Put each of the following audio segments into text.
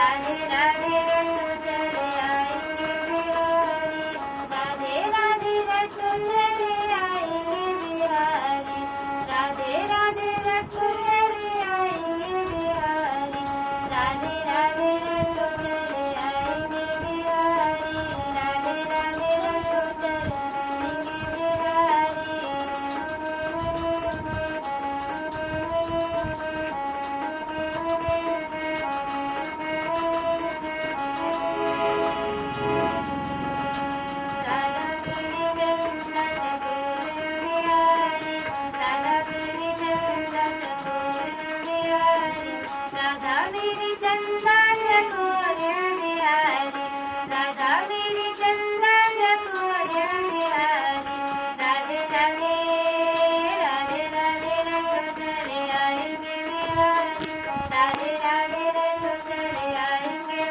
राधे राधे रट्टू चले आएंगे बिहारी राधे राधे रट्टू चले आएंगे बिहारी राधे राधे रट्टू चले आएंगे बिहारी राधे राधे रट्टू चले आएंगे बिहारी राधे राधे रट्टू चले आएंगे बिहारी राधा मेरी चंदा चकोर बिहारी राधा मेरी चंदा चकोर बिहारी राधा मेरी चंदा चकोर बिहारी राधा मेरी चंदा चकोर बिहारी राधे राधे राधे राधे रट्टू चले आएंगे बिहारी राधे राधे रट्टू चले आएंगे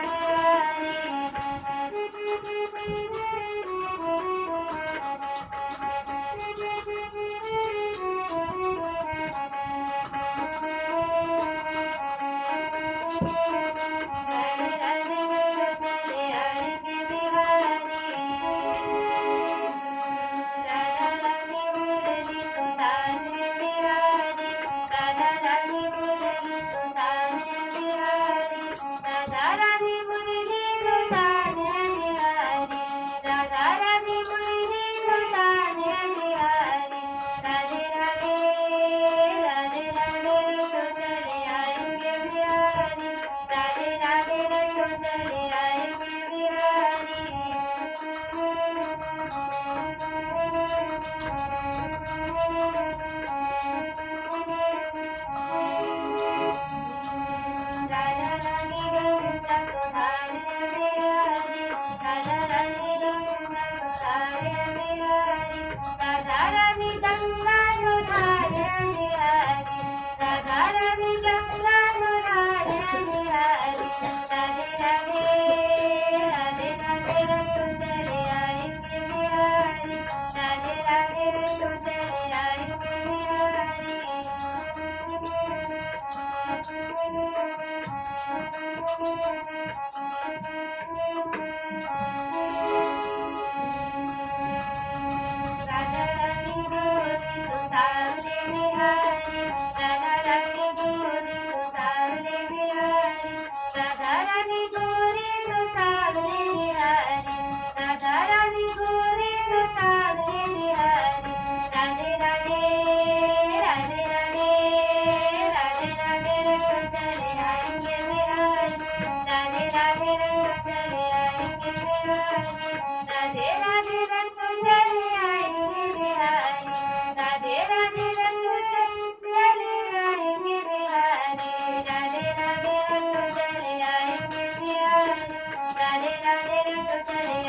राधे राधे रट्टू चले आएंगे बिहारी राधा रानी मुरली तो तान है बिहारी राधा रानी मुरली तो तान है बिहारी राधा रानी मुरली तो तान है बिहारी राधा रानी मुरली तो तान है बिहारी राधे राधे राधे राधे रट्टू चले आएंगे बिहारी राधे राधे रट्टू चले आएंगे बिहारी राधा रानी गंगा को धार है बिहारी राधा रानी गंगा को धार है बिहारी राधा रानी गंगा को धार है बिहारी राधा रानी गंगा को धार है बिहारी राधे राधे राधे राधे रट्टू चले आएंगे बिहारी राधे राधे रट्टू चले आएंगे बिहारी राधा रानी गोरी तो सावले बिहारी राधा रानी गोरी तो सावले बिहारी राधा रानी गोरी तो सावले बिहारी राधा रानी गोरी तो सावले बिहारी राधे राधे राधे राधे राधे राधे रट्टू चले आएंगे बिहारी राधे राधे रट्टू चले आएंगे बिहारी राधे राधे रट्टू चले आएंगे बिहारी राधे राधे रट्टू चले आएंगे बिहारी राधे राधे रट्टू चले आएंगे बिहारी राधे राधे रट्टू चले